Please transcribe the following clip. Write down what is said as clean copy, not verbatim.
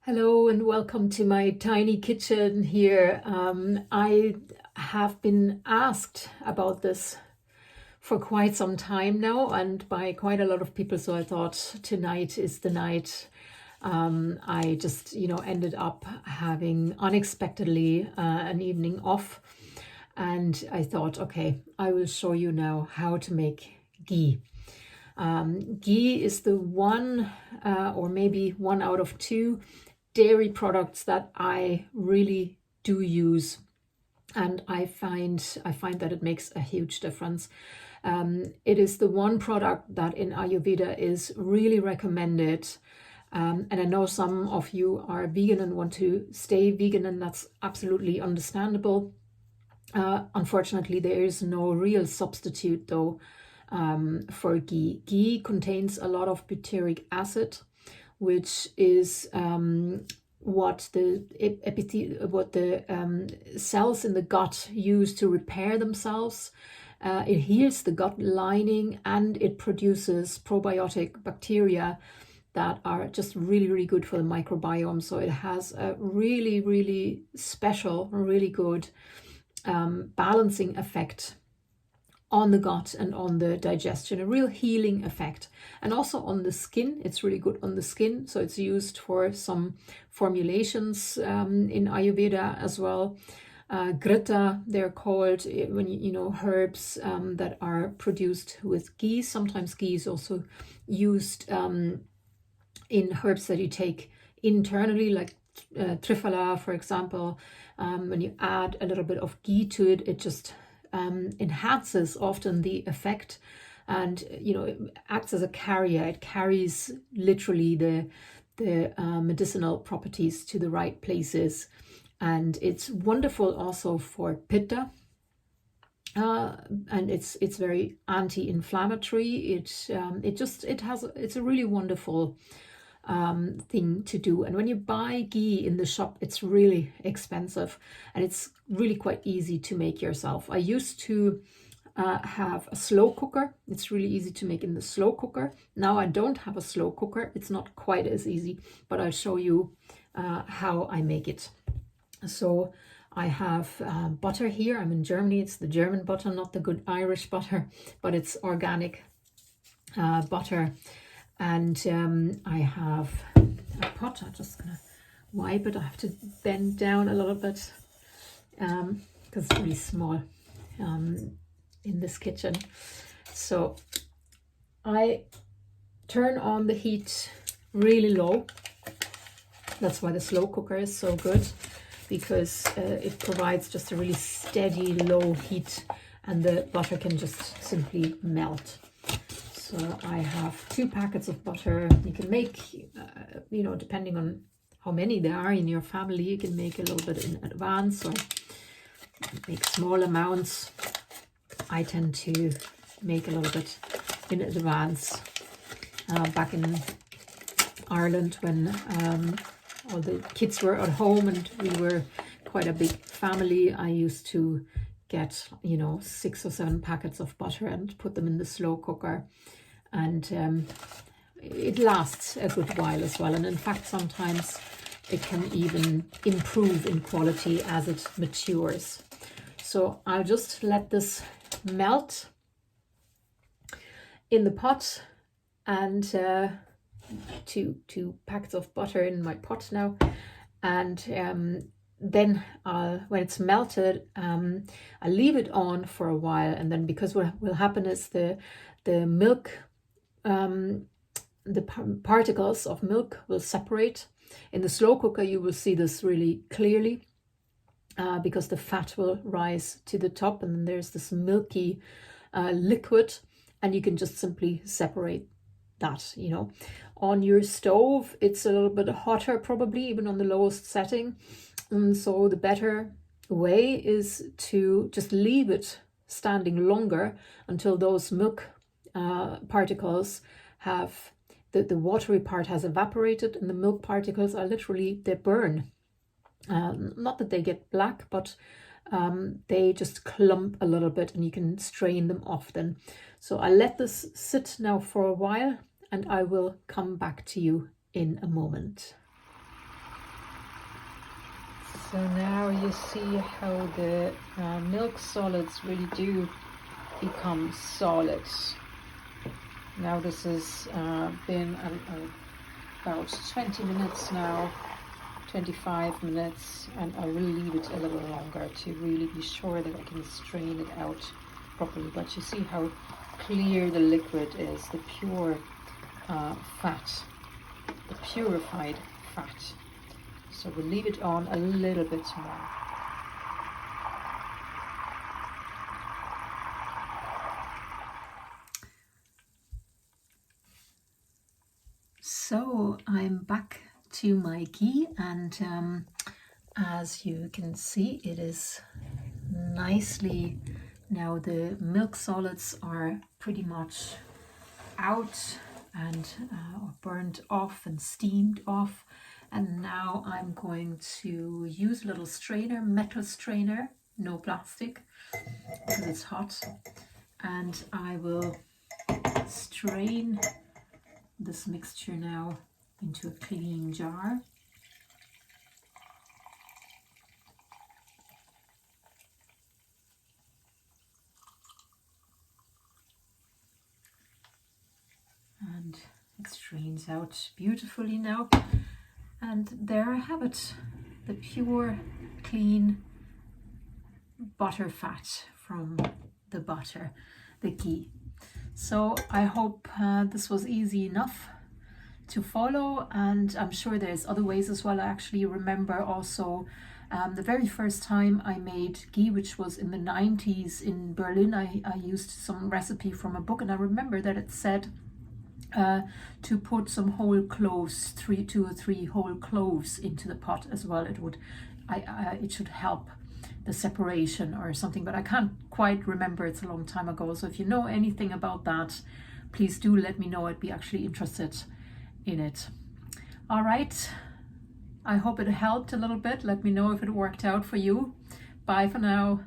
Hello and welcome to my tiny kitchen here. I have been asked about this for quite some time now and by quite a lot of people, so I thought tonight is the night. I just, ended up having unexpectedly an evening off, and I thought, okay, I will show you now how to make ghee. Ghee is the one or maybe one out of two dairy products that I really do use, and I find that it makes a huge difference. It is the one product that in Ayurveda is really recommended, and I know some of you are vegan and want to stay vegan, and that's absolutely understandable. Unfortunately, there is no real substitute though for ghee. Ghee contains a lot of butyric acid, which is what the cells in the gut use to repair themselves. It heals the gut lining, and it produces probiotic bacteria that are just really, really good for the microbiome. So it has a really, really special, really good balancing effect on the gut and on the digestion, a real healing effect. And also on the skin, it's really good on the skin. So it's used for some formulations in Ayurveda as well. Grita, they're called, when herbs that are produced with ghee. Sometimes ghee is also used in herbs that you take internally, like triphala, for example. When you add a little bit of ghee to it, it just enhances often the effect, and it acts as a carrier. It carries literally the medicinal properties to the right places, and it's wonderful also for pitta, and it's very anti-inflammatory. It's a really wonderful thing to do. And when you buy ghee in the shop, it's really expensive, and it's really quite easy to make yourself. I used to have a slow cooker. It's really easy to make in the slow cooker. Now I don't have a slow cooker. It's not quite as easy, but I'll show you how I make it. So I have butter here. I'm in Germany. It's the German butter, not the good Irish butter, but it's organic butter. And I have a pot. I'm just gonna wipe it. I have to bend down a little bit because it's really small in this kitchen. So I turn on the heat really low. That's why the slow cooker is so good, because it provides just a really steady low heat, and the butter can just simply melt. So I have 2 packets of butter. You can make, depending on how many there are in your family, you can make a little bit in advance or make small amounts. I tend to make a little bit in advance. Back in Ireland, when all the kids were at home and we were quite a big family, I used to get 6 or 7 packets of butter and put them in the slow cooker, and it lasts a good while as well. And in fact, sometimes it can even improve in quality as it matures. So I'll just let this melt in the pot, and 2 packets of butter in my pot now, and then when it's melted, I'll leave it on for a while, and then, because what will happen is the milk, the particles of milk will separate. In the slow cooker you will see this really clearly, because the fat will rise to the top, and then there's this milky liquid, and you can just simply separate that. On your stove it's a little bit hotter, probably even on the lowest setting, and so the better way is to just leave it standing longer until those milk particles have, the watery part has evaporated, and the milk particles are literally, they burn. Not that they get black, but they just clump a little bit, and you can strain them off then. So I let this sit now for a while, and I will come back to you in a moment. So now you see how the milk solids really do become solid. Now this has been about 20 minutes now, 25 minutes, and I will leave it a little longer to really be sure that I can strain it out properly. But you see how clear the liquid is, the pure fat, the purified fat. So we'll leave it on a little bit more. So I'm back to my ghee, and as you can see, it is nicely, now the milk solids are pretty much out and burnt off and steamed off. And now I'm going to use a little strainer, metal strainer, no plastic, because it's hot, and I will strain this mixture now into a clean jar. And it strains out beautifully now. And there I have it, the pure, clean butter fat from the butter, the ghee. So I hope this was easy enough to follow, and I'm sure there's other ways as well. I actually remember also the very first time I made ghee, which was in the 90s in Berlin, I used some recipe from a book, and I remember that it said to put some whole cloves, 2 or 3 whole cloves into the pot as well. It should help the separation or something, but I can't quite remember, it's a long time ago. So if you know anything about that, please do let me know. I'd be actually interested in it. All right, I hope it helped a little bit. Let me know if it worked out for you. Bye for now.